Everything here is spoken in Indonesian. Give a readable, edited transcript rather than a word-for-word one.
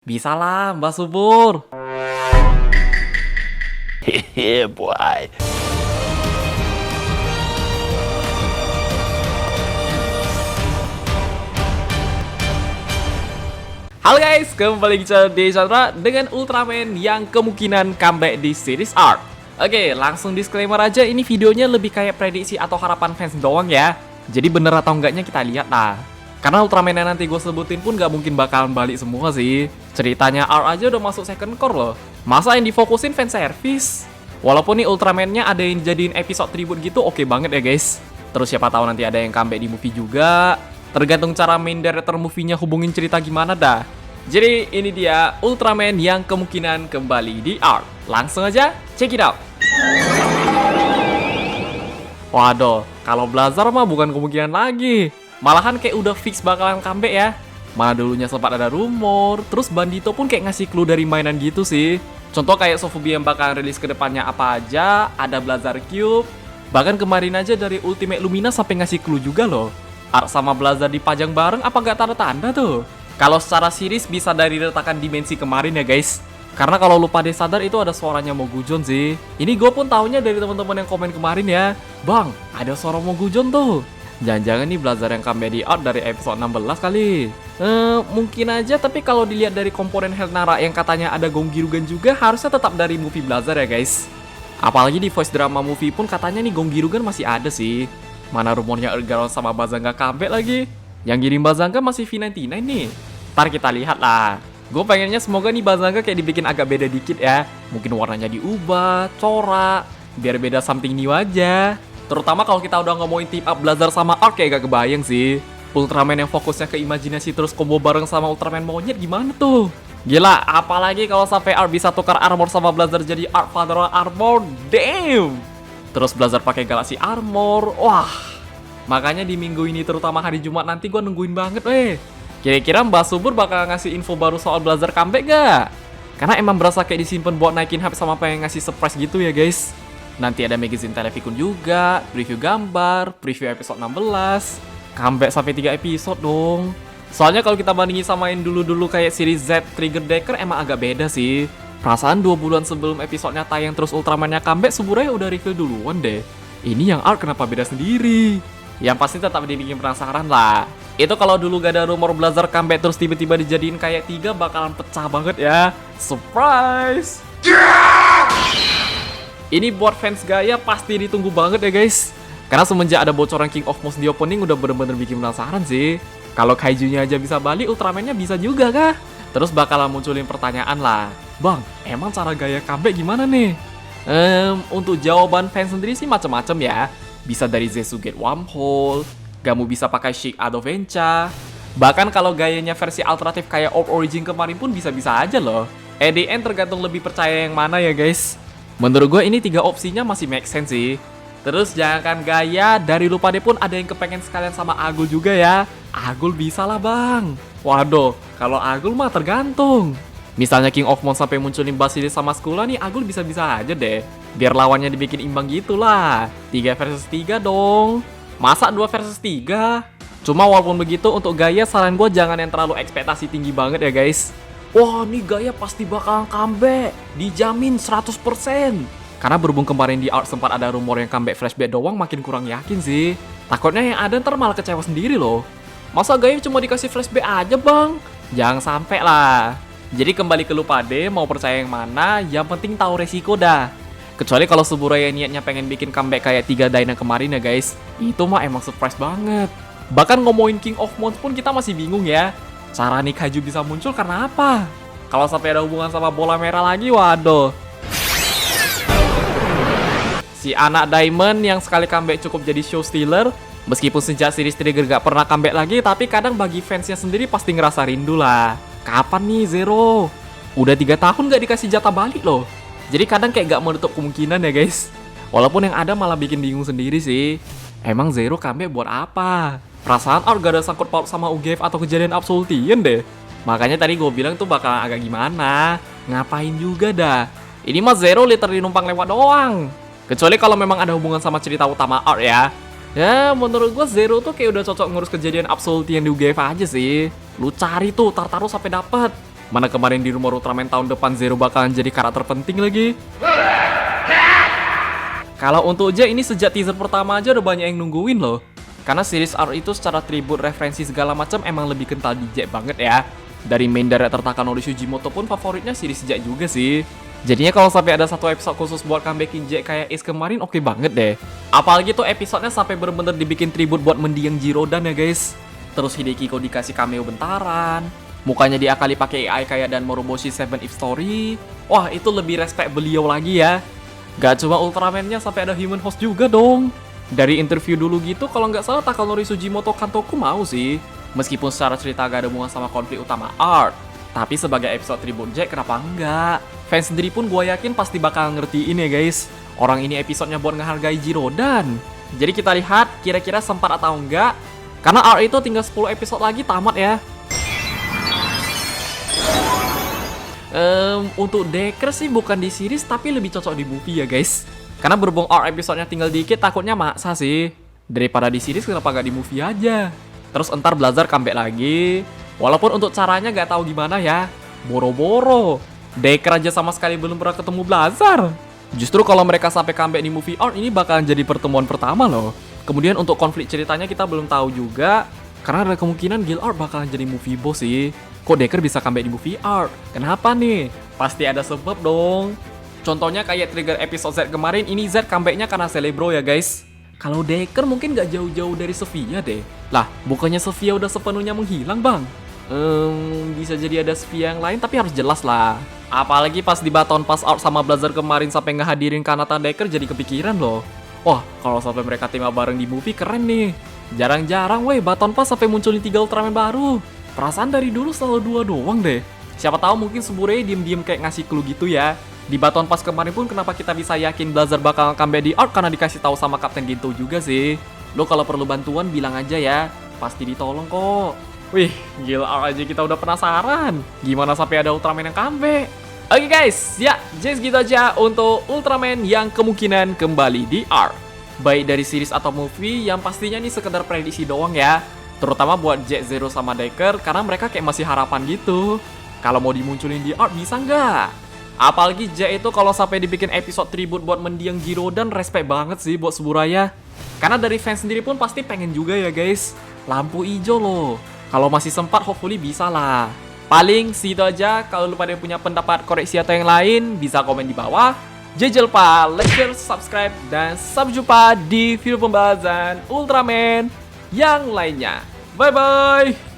Bisa lah, Mbak Subur. Hehe, boy. Halo guys, kembali di Chandra dengan Ultraman yang kemungkinan comeback di series Arc. Oke, langsung disclaimer aja, ini videonya lebih kayak prediksi atau harapan fans doang ya. Jadi bener atau enggaknya kita lihat lah. Karena Ultraman yang nanti gue sebutin pun gak mungkin bakalan balik semua sih. Ceritanya Arc aja udah masuk second core loh. Masa yang difokusin fan service? Walaupun nih Ultraman-nya ada yang jadiin episode tribute gitu, oke banget ya guys. Terus siapa tahu nanti ada yang comeback di movie juga. Tergantung cara main director movie-nya hubungin cerita gimana dah. Jadi ini dia Ultraman yang kemungkinan kembali di Arc. Langsung aja check it out. Waduh, kalau Blazar mah bukan kemungkinan lagi. Malahan kayak udah fix bakalan comeback ya. Mana dulunya sempat ada rumor, terus Bandito pun kayak ngasih clue dari mainan gitu sih. Contoh kayak Sofubi yang bakalan rilis ke depannya apa aja, ada Blazar Cube. Bahkan kemarin aja dari Ultimate Lumina sampai ngasih clue juga loh. Arc sama Blazar dipajang bareng apa gak tanda-tanda tuh? Kalau secara series bisa dari retakan dimensi kemarin ya guys. Karena kalau lupa deh sadar itu ada suaranya Mogujon sih. Ini gue pun taunya dari teman-teman yang komen kemarin ya. Bang, ada suara Mogujon tuh. Jangan-jangan nih Blazar yang comeback di Arc dari episode 16 kali. Mungkin aja, tapi kalau dilihat dari komponen Helnara yang katanya ada Gonggirugan juga, harusnya tetap dari movie Blazar ya guys. Apalagi di voice drama movie pun katanya nih Gonggirugan masih ada sih. Mana rumornya Ergaron sama Bazanga comeback lagi. Yang ngirim Bazanga masih V99 nih. Ntar kita lihat lah. Gue pengennya semoga nih Bazanga kayak dibikin agak beda dikit ya. Mungkin warnanya diubah, corak, biar beda something new aja. Terutama kalau kita udah ngomongin team up Blazar sama Arc kayak gak kebayang sih. Ultraman yang fokusnya ke imajinasi terus combo bareng sama Ultraman monyet gimana tuh? Gila, apalagi kalau sampai Arc bisa tukar armor sama Blazar jadi Arc Father Armor, damn! Terus Blazar pakai Galaxy Armor, wah. Makanya di minggu ini terutama hari Jumat nanti gue nungguin banget weh. Kira-kira Mbak Subur bakal ngasih info baru soal Blazar comeback gak? Karena emang berasa kayak disimpan buat naikin hype sama pengen ngasih surprise gitu ya guys. Nanti ada magazine Televikun juga, preview gambar, preview episode 16. Comeback sampai 3 episode dong. Soalnya kalau kita bandingin samain dulu-dulu kayak series Z Trigger Decker emang agak beda sih. Perasaan 2 bulan sebelum episodenya tayang terus Ultramannya comeback, Suburaya udah reveal duluan deh. Ini yang Arc kenapa beda sendiri? Yang pasti tetap dibikin penasaran lah. Itu kalau dulu gak ada rumor Blazar comeback terus tiba-tiba dijadiin kayak 3 bakalan pecah banget ya. Surprise! Ini buat fans Gaia pasti ditunggu banget ya guys. Karena semenjak ada bocoran King of Monsters di opening udah bener-bener bikin penasaran sih. Kalau Kaijunya aja bisa balik, Ultraman-nya bisa juga kah? Terus bakalan munculin pertanyaan lah. Bang, emang cara Gaia comeback gimana nih? Untuk jawaban fans sendiri sih macam-macam ya. Bisa dari Zetsu Gate Wormhole, kamu bisa pakai Sheik Adovencha. Bahkan kalau gayanya versi alternatif kayak Orb Origin kemarin pun bisa-bisa aja loh. EDN tergantung lebih percaya yang mana ya guys. Menurut gue ini 3 opsinya masih make sense sih. Terus jangankan Gaia, dari Lupade pun ada yang kepengen sekalian sama Agul juga ya. Agul bisa lah bang. Waduh, kalau Agul mah tergantung. Misalnya King of Monsters sampai munculin Basilisk sama Skula nih, Agul bisa-bisa aja deh. Biar lawannya dibikin imbang gitu lah. 3 versus 3 dong. Masa 2 versus 3? Cuma walaupun begitu untuk Gaia saran gue jangan yang terlalu ekspektasi tinggi banget ya guys. Wah, nih Gaia pasti bakalan comeback. Dijamin 100%. Karena berhubung kemarin di Arc sempat ada rumor yang comeback flashback doang, makin kurang yakin sih. Takutnya yang ada ntar malah kecewa sendiri loh. Masa Gaia cuma dikasih flashback aja bang? Jangan sampai lah. Jadi kembali ke Lupade, mau percaya yang mana, yang penting tahu resiko dah. Kecuali kalau Suburaya niatnya pengen bikin comeback kayak 3 Dyna kemarin ya guys. Itu mah emang surprise banget. Bahkan ngomongin King of Monsters pun kita masih bingung ya. Cara nih Kaiju bisa muncul karena apa? Kalau sampai ada hubungan sama bola merah lagi, waduh. Si anak Diamond yang sekali comeback cukup jadi show stealer. Meskipun sejak series Trigger gak pernah comeback lagi, tapi kadang bagi fansnya sendiri pasti ngerasa rindu lah. Kapan nih Zero? Udah 3 tahun gak dikasih jatah balik loh. Jadi kadang kayak gak menutup kemungkinan ya guys. Walaupun yang ada malah bikin bingung sendiri sih. Emang Zero comeback buat apa? Perasaan Arc gak ada sangkut paut sama UGF atau kejadian Absolution deh. Makanya tadi gue bilang tuh bakalan agak gimana. Ngapain juga dah. Ini mah Zero literally numpang lewat doang. Kecuali kalau memang ada hubungan sama cerita utama Arc ya. Ya menurut gue Zero tuh kayak udah cocok ngurus kejadian Absolution di UGF aja sih. Lu cari tuh Tartarus sampai dapet. Mana kemarin di rumor Ultraman tahun depan Zero bakalan jadi karakter penting lagi. Kalau untuk Jack ini sejak teaser pertama aja udah banyak yang nungguin loh. Karena series R itu secara tribute, referensi segala macam emang lebih kental di Jack banget ya. Dari main director Takanori Sugimoto pun favoritnya series Jack juga sih. Jadinya kalau sampai ada satu episode khusus buat comebackin Jack kayak Ace kemarin oke banget deh. Apalagi tuh episodenya sampai bener-bener dibikin tribute buat mendiang Jirodan ya guys. Terus Hideki kok dikasih cameo bentaran. Mukanya diakali pakai AI kayak dan Moroboshi 7 If Story. Wah, itu lebih respect beliau lagi ya. Gak cuma Ultraman-nya, sampai ada human host juga dong. Dari interview dulu gitu, kalau nggak salah Takanori Sugimoto Kantoku mau sih. Meskipun secara cerita gak ada hubungan sama konflik utama art. Tapi sebagai episode tribute Jack, kenapa enggak? Fans sendiri pun gue yakin pasti bakal ngertiin ya guys. Orang ini episodenya buat ngehargai Jirodan. Jadi kita lihat kira-kira sempat atau enggak. Karena art itu tinggal 10 episode lagi tamat ya. Untuk Decker sih bukan di series tapi lebih cocok di movie ya guys. Karena berhubung R episodenya tinggal dikit, takutnya maksa sih. Daripada di series kenapa gak di movie aja. Terus entar Blazar comeback lagi. Walaupun untuk caranya gak tahu gimana ya. Boro-boro Decker aja sama sekali belum pernah ketemu Blazar. Justru kalau mereka sampai comeback di movie R, ini bakalan jadi pertemuan pertama loh. Kemudian untuk konflik ceritanya kita belum tahu juga. Karena ada kemungkinan Guild Art bakalan jadi movie boss sih. Kok Decker bisa comeback di movie art? Kenapa nih? Pasti ada sebab dong. Contohnya kayak trigger episode Z kemarin, ini Z comebacknya karena Celebro ya guys. Kalau Decker mungkin gak jauh-jauh dari Sofia deh. Lah, bukannya Sofia udah sepenuhnya menghilang bang? Bisa jadi ada Sofia yang lain tapi harus jelas lah. Apalagi pas di Baton Pass Out sama Blazar kemarin sampai ngehadirin Kanata Decker jadi kepikiran loh. Wah, kalau sampai mereka tim bareng di movie keren nih. Jarang-jarang weh Baton Pass sampai munculin 3 Ultraman baru. Perasaan dari dulu selalu 2 doang deh. Siapa tahu mungkin Subure diem-diem kayak ngasih clue gitu ya. Di Baton Pass kemarin pun kenapa kita bisa yakin Blazar bakal comeback di art karena dikasih tahu sama Kapten Ginto juga sih. Lo kalau perlu bantuan bilang aja ya. Pasti ditolong kok. Wih, gila art aja kita udah penasaran. Gimana sampai ada Ultraman yang comeback? Oke guys, ya just gitu aja untuk Ultraman yang kemungkinan kembali di art. Baik dari series atau movie, yang pastinya nih sekedar prediksi doang ya. Terutama buat Jack, Zero sama Decker, karena mereka kayak masih harapan gitu. Kalau mau dimunculin di art bisa nggak? Apalagi Jack itu kalau sampai dibikin episode tribute buat mendiang Jirodan, respect banget sih buat Suburaya. Karena dari fans sendiri pun pasti pengen juga ya guys. Lampu hijau loh. Kalau masih sempat hopefully bisa lah. Paling segitu aja. Kalau lu pada punya pendapat, koreksi atau yang lain, bisa komen di bawah. Jangan lupa like, share, subscribe, dan sampai jumpa di video pembahasan Ultraman yang lainnya. Bye-bye!